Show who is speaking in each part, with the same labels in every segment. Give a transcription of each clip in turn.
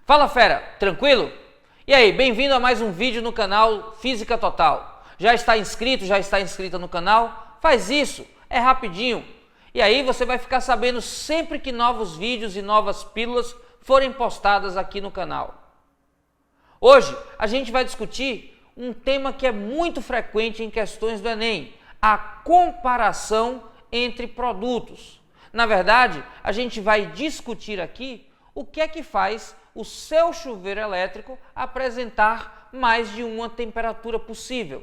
Speaker 1: Fala fera, tranquilo? E aí, bem-vindo a mais um vídeo no canal Física Total. Já está inscrito, já está inscrita no canal? Faz isso, é rapidinho. E aí você vai ficar sabendo sempre que novos vídeos e novas pílulas forem postadas aqui no canal. Hoje a gente vai discutir um tema que é muito frequente em questões do Enem, a comparação entre produtos. Na verdade, a gente vai discutir aqui o que é que faz o seu chuveiro elétrico apresentar mais de uma temperatura possível.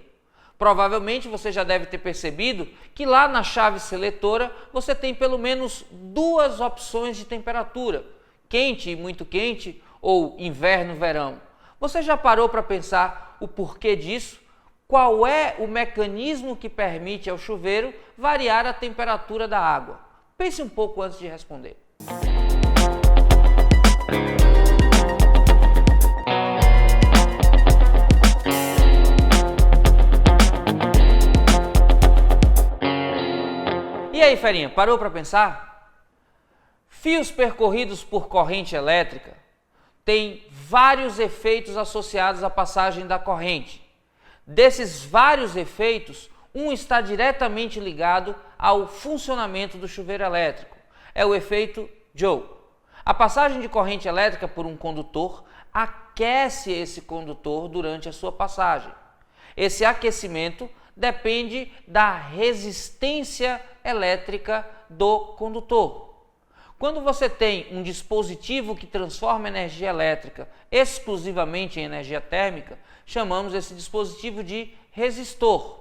Speaker 1: Provavelmente você já deve ter percebido que lá na chave seletora você tem pelo menos duas opções de temperatura, quente e muito quente ou inverno, verão. Você já parou para pensar o porquê disso? Qual é o mecanismo que permite ao chuveiro variar a temperatura da água? Pense um pouco antes de responder. E aí, ferinha, parou para pensar? Fios percorridos por corrente elétrica têm vários efeitos associados à passagem da corrente. Desses vários efeitos, um está diretamente ligado ao funcionamento do chuveiro elétrico. É o efeito Joule. A passagem de corrente elétrica por um condutor aquece esse condutor durante a sua passagem. Esse aquecimento depende da resistência elétrica do condutor. Quando você tem um dispositivo que transforma energia elétrica exclusivamente em energia térmica, chamamos esse dispositivo de resistor.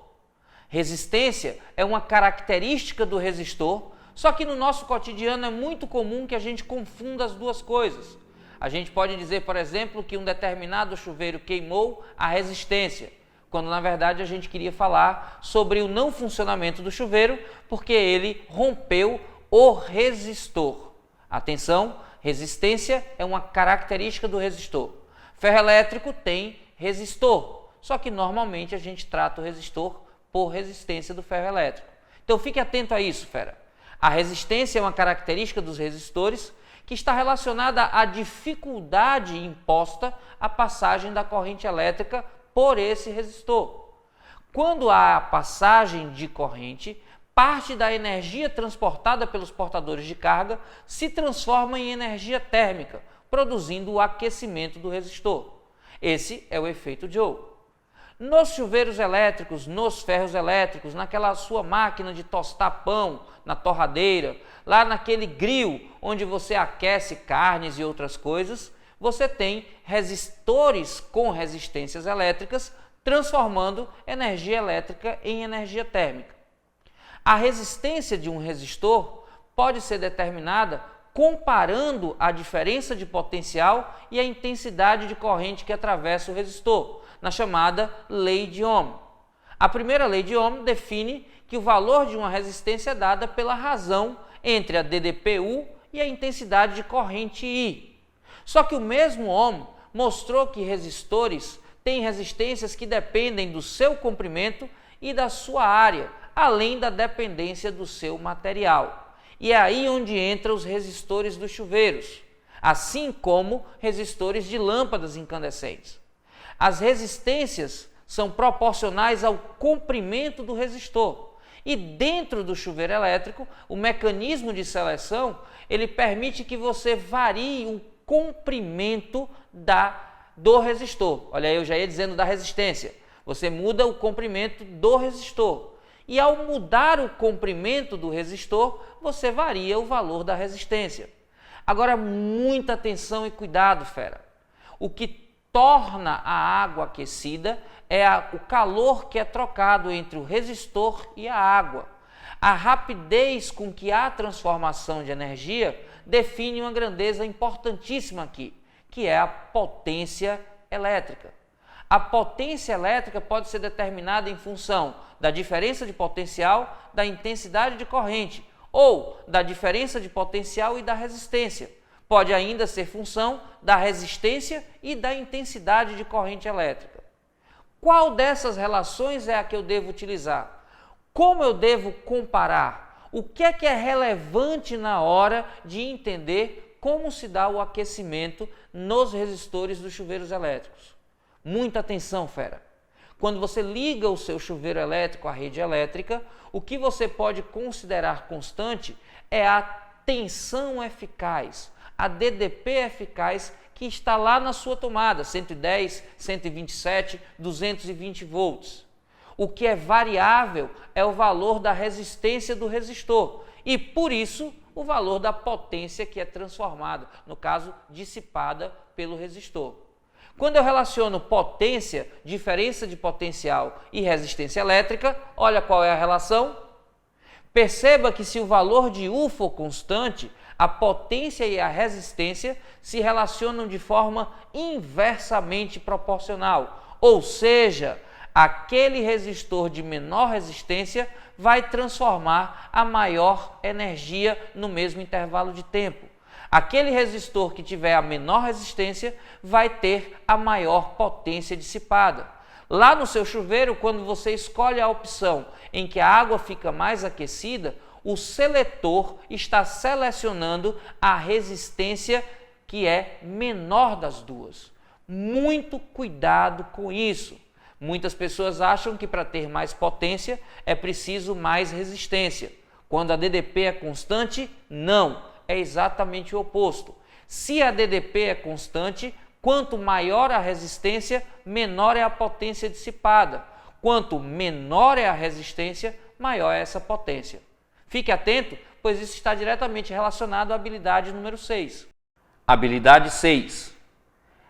Speaker 1: Resistência é uma característica do resistor, só que no nosso cotidiano é muito comum que a gente confunda as duas coisas. A gente pode dizer, por exemplo, que um determinado chuveiro queimou a resistência, quando na verdade a gente queria falar sobre o não funcionamento do chuveiro, porque ele rompeu o resistor. Atenção, resistência é uma característica do resistor. Ferro elétrico tem resistor, só que normalmente a gente trata o resistor por resistência do ferro elétrico. Então fique atento a isso, fera. A resistência é uma característica dos resistores que está relacionada à dificuldade imposta à passagem da corrente elétrica por esse resistor. Quando há a passagem de corrente, parte da energia transportada pelos portadores de carga se transforma em energia térmica, produzindo o aquecimento do resistor. Esse é o efeito Joule. Nos chuveiros elétricos, nos ferros elétricos, naquela sua máquina de tostar pão, na torradeira, lá naquele grill onde você aquece carnes e outras coisas, você tem resistores com resistências elétricas transformando energia elétrica em energia térmica. A resistência de um resistor pode ser determinada comparando a diferença de potencial e a intensidade de corrente que atravessa o resistor, na chamada lei de Ohm. A primeira lei de Ohm define que o valor de uma resistência é dada pela razão entre a ddPu e a intensidade de corrente I. Só que o mesmo Ohm mostrou que resistores têm resistências que dependem do seu comprimento e da sua área, além da dependência do seu material. E é aí onde entram os resistores dos chuveiros, assim como resistores de lâmpadas incandescentes. As resistências são proporcionais ao comprimento do resistor. E dentro do chuveiro elétrico, o mecanismo de seleção, ele permite que você varie o comprimento do resistor. Olha aí, eu já ia dizendo da resistência. Você muda o comprimento do resistor. E ao mudar o comprimento do resistor, você varia o valor da resistência. Agora, muita atenção e cuidado, fera. O que torna a água aquecida é o calor que é trocado entre o resistor e a água. A rapidez com que há transformação de energia define uma grandeza importantíssima aqui, que é a potência elétrica. A potência elétrica pode ser determinada em função da diferença de potencial, da intensidade de corrente, ou da diferença de potencial e da resistência. Pode ainda ser função da resistência e da intensidade de corrente elétrica. Qual dessas relações é a que eu devo utilizar? Como eu devo comparar? O que é relevante na hora de entender como se dá o aquecimento nos resistores dos chuveiros elétricos. Muita atenção, fera! Quando você liga o seu chuveiro elétrico à rede elétrica, o que você pode considerar constante é a tensão eficaz, a DDP eficaz que está lá na sua tomada, 110, 127, 220 volts. O que é variável é o valor da resistência do resistor e, por isso, o valor da potência que é transformada, no caso, dissipada pelo resistor. Quando eu relaciono potência, diferença de potencial e resistência elétrica, olha qual é a relação. Perceba que se o valor de U for constante, a potência e a resistência se relacionam de forma inversamente proporcional, ou seja, aquele resistor de menor resistência vai transformar a maior energia no mesmo intervalo de tempo. Aquele resistor que tiver a menor resistência vai ter a maior potência dissipada. Lá no seu chuveiro, quando você escolhe a opção em que a água fica mais aquecida, o seletor está selecionando a resistência que é menor das duas. Muito cuidado com isso. Muitas pessoas acham que para ter mais potência é preciso mais resistência. Quando a DDP é constante, não. É exatamente o oposto. Se a DDP é constante, quanto maior a resistência, menor é a potência dissipada. Quanto menor é a resistência, maior é essa potência. Fique atento, pois isso está diretamente relacionado à habilidade número 6. Habilidade 6.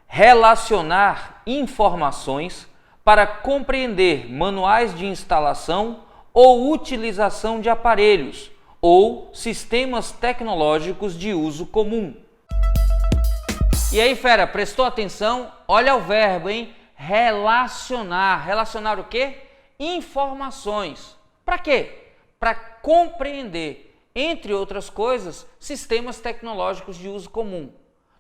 Speaker 1: Relacionar informações para compreender manuais de instalação ou utilização de aparelhos ou sistemas tecnológicos de uso comum. E aí, fera, prestou atenção? Olha o verbo, hein? Relacionar. Relacionar o quê? Informações. Para quê? Para compreender, entre outras coisas, sistemas tecnológicos de uso comum.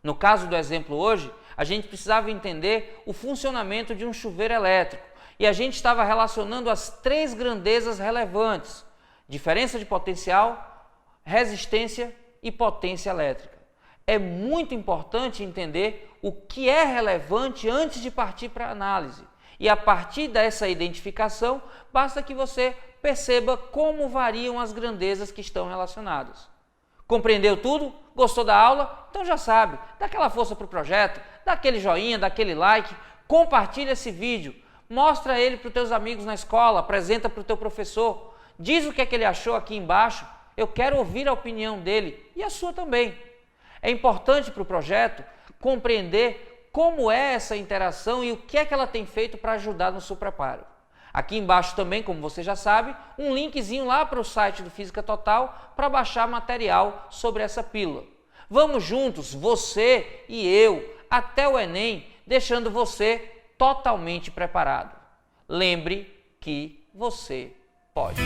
Speaker 1: No caso do exemplo hoje, a gente precisava entender o funcionamento de um chuveiro elétrico e a gente estava relacionando as 3 grandezas relevantes: diferença de potencial, resistência e potência elétrica. É muito importante entender o que é relevante antes de partir para a análise. E a partir dessa identificação, basta que você perceba como variam as grandezas que estão relacionadas. Compreendeu tudo? Gostou da aula? Então já sabe, dá aquela força para o projeto, dá aquele joinha, dá aquele like, compartilha esse vídeo, mostra ele para os teus amigos na escola, apresenta para o teu professor. Diz o que é que ele achou aqui embaixo, eu quero ouvir a opinião dele e a sua também. É importante para o projeto compreender como é essa interação e o que é que ela tem feito para ajudar no seu preparo. Aqui embaixo também, como você já sabe, um linkzinho lá para o site do Física Total para baixar material sobre essa pílula. Vamos juntos, você e eu, até o Enem, deixando você totalmente preparado. Lembre que você pode.